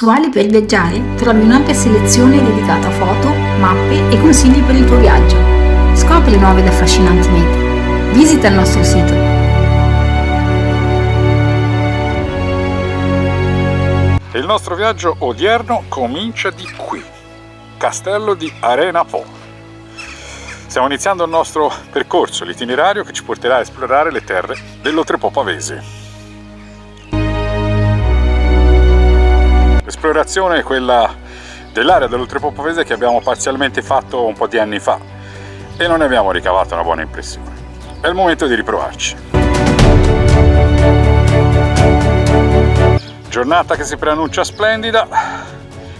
Su Ali per viaggiare trovi un'ampia selezione dedicata a foto, mappe e consigli per il tuo viaggio. Scopri nuove ed affascinanti mete. Visita il nostro sito. Il nostro viaggio odierno comincia di qui, Castello di Arena Po. Stiamo iniziando il nostro percorso, l'itinerario che ci porterà a esplorare le terre dell'Oltrepò Pavese. L'esplorazione è quella dell'area dell'Oltrepò Pavese che abbiamo parzialmente fatto un po' di anni fa e non ne abbiamo ricavato una buona impressione. È il momento di riprovarci. Giornata che si preannuncia splendida,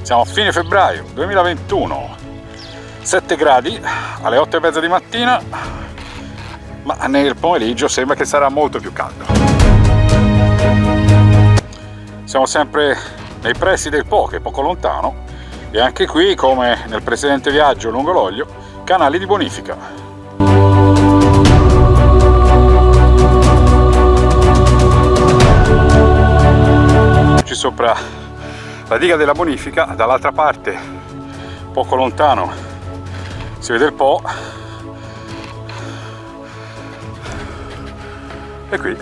siamo a fine febbraio 2021, 7 gradi alle 8:30 di mattina, ma nel pomeriggio sembra che sarà molto più caldo. Siamo sempre nei pressi del Po, che è poco lontano, e anche qui, come nel precedente viaggio lungo l'Oglio, canali di bonifica. Qui sopra la diga della bonifica, dall'altra parte, poco lontano, si vede il Po, e qui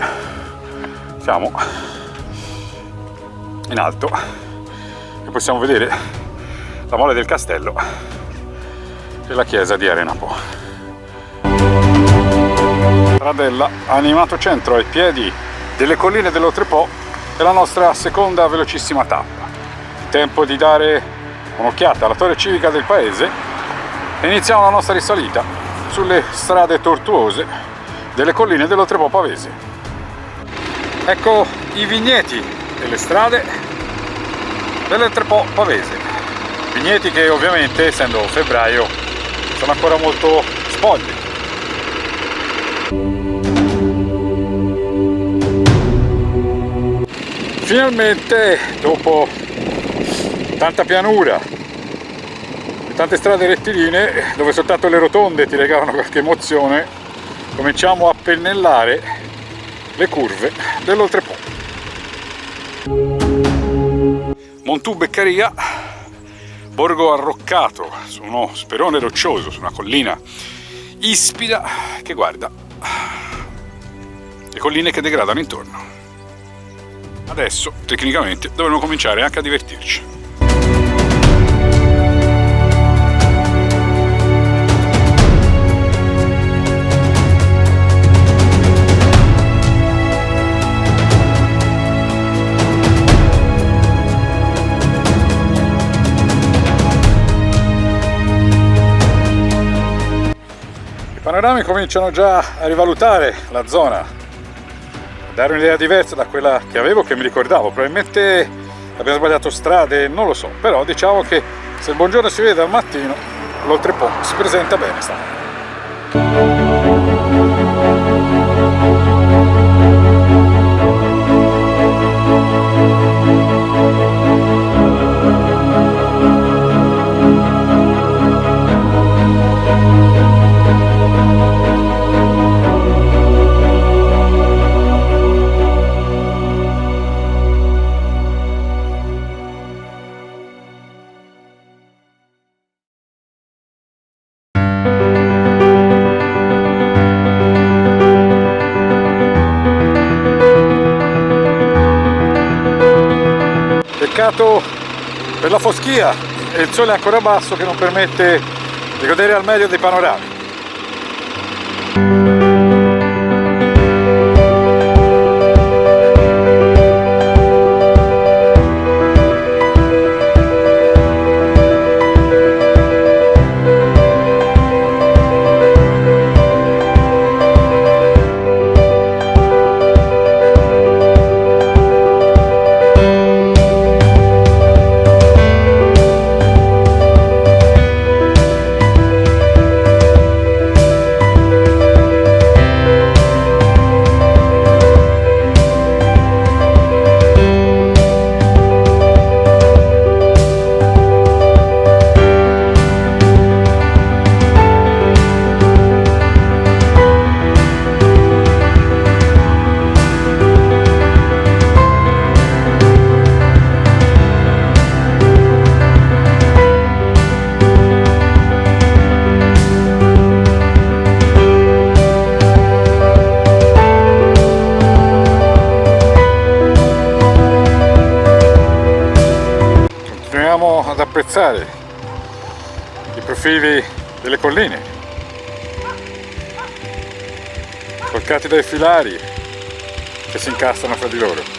siamo in alto e possiamo vedere la mole del castello e la chiesa di Arena Po. Pradella, animato centro ai piedi delle colline dell'Oltrepò, è la nostra seconda velocissima tappa. Tempo di dare un'occhiata alla torre civica del paese e iniziamo la nostra risalita sulle strade tortuose delle colline dell'Oltrepò Pavese. Ecco i vigneti e le strade dell'Oltrepò Pavese, vigneti che ovviamente, essendo febbraio, sono ancora molto spogli. Finalmente, dopo tanta pianura e tante strade rettilinee dove soltanto le rotonde ti regalano qualche emozione, cominciamo a pennellare le curve dell'Oltrepò. Montù Beccaria, borgo arroccato su uno sperone roccioso, su una collina ispida che guarda le colline che degradano intorno. Adesso, tecnicamente, dovremmo cominciare anche a divertirci. I panorami cominciano già a rivalutare la zona, a dare un'idea diversa da quella che avevo, che mi ricordavo. Probabilmente abbiamo sbagliato strade, non lo so, però diciamo che se il buongiorno si vede al mattino, l'Oltrepò si presenta bene stamattina. Peccato per la foschia e il sole è ancora basso che non permette di godere al meglio dei panorami. apprezzare i profili delle colline, solcati dai filari che si incastrano fra di loro.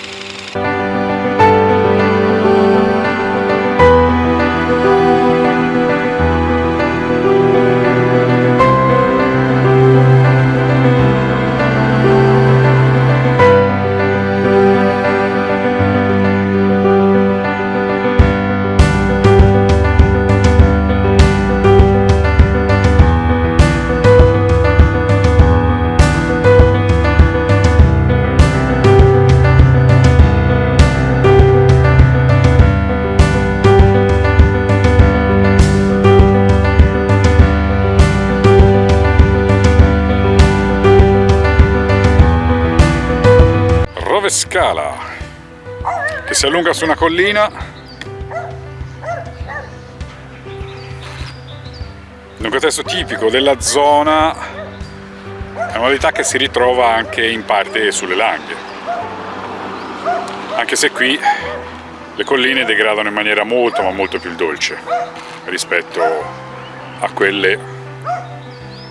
Scala che si allunga su una collina, in un contesto tipico della zona, è una modalità che si ritrova anche in parte sulle Langhe, anche se qui le colline degradano in maniera molto ma molto più dolce rispetto a quelle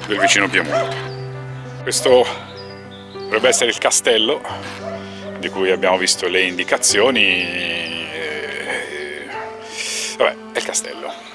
del vicino Piemonte. Questo dovrebbe essere il castello di cui abbiamo visto le indicazioni. Vabbè, è il castello.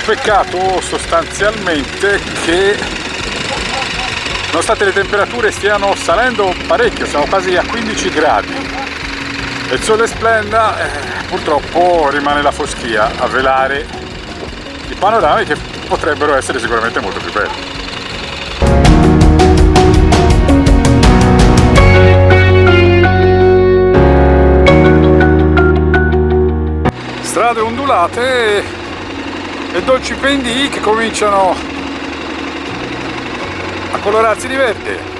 Peccato sostanzialmente che, nonostante le temperature stiano salendo parecchio, siamo quasi a 15 gradi e il sole splenda, purtroppo rimane la foschia a velare i panorami che potrebbero essere sicuramente molto più belli. Strade ondulate e dolci pendii che cominciano a colorarsi di verde.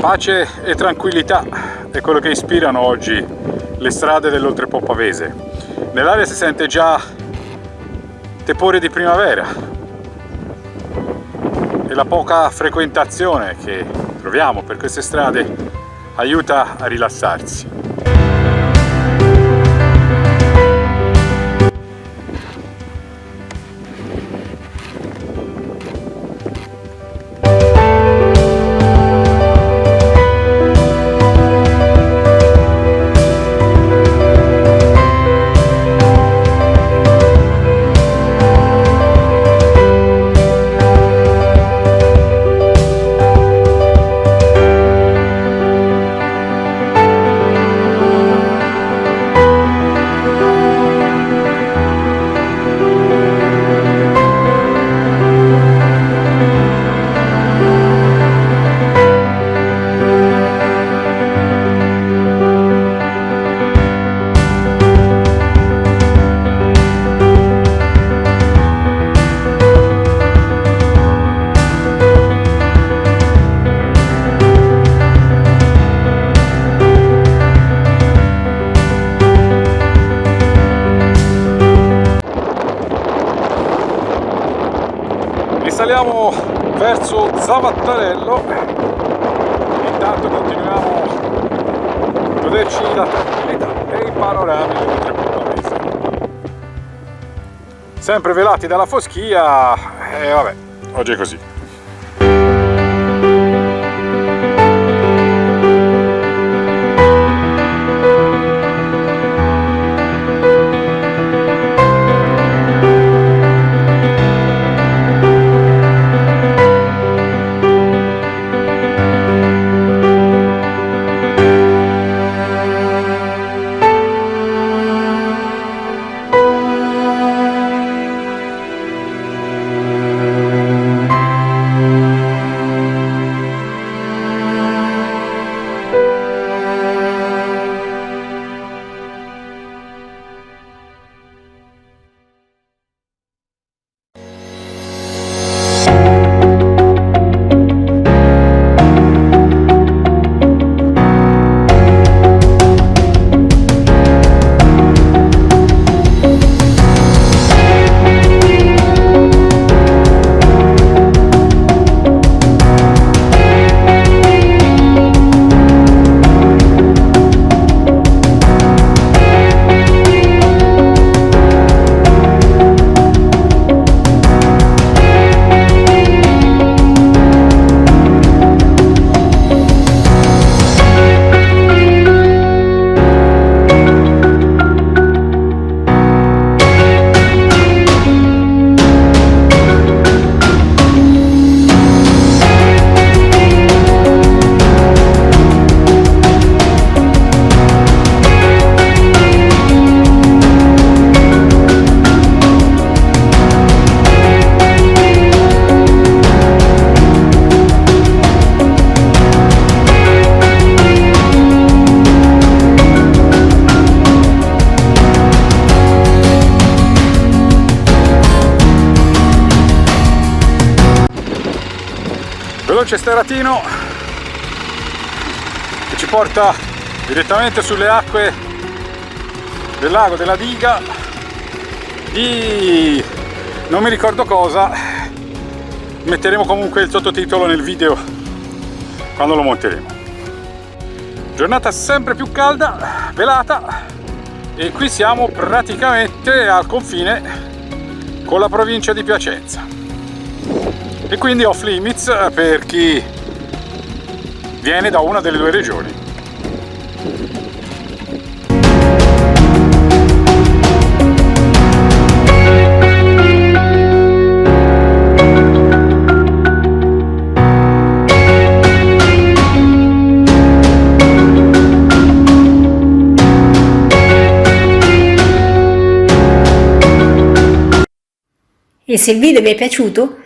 Pace e tranquillità è quello che ispirano oggi le strade dell'Oltrepò pavese. Nell'aria si sente già tepore di primavera e la poca frequentazione che troviamo per queste strade aiuta a rilassarsi. Saliamo verso Zavattarello, intanto continuiamo a goderci la tranquillità e i panorami dell'Oltrepò pavese. Sempre velati dalla foschia e vabbè, oggi è così. Veloce steratino che ci porta direttamente sulle acque del lago della diga di non mi ricordo cosa. Metteremo comunque il sottotitolo nel video quando lo monteremo. Giornata sempre più calda, velata, e qui siamo praticamente al confine con la provincia di Piacenza e quindi off limits per chi viene da una delle due regioni. E se il video vi è piaciuto,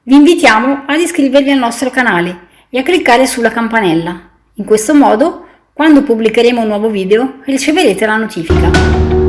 vi invitiamo ad iscrivervi al nostro canale e a cliccare sulla campanella. In questo modo, quando pubblicheremo un nuovo video, riceverete la notifica.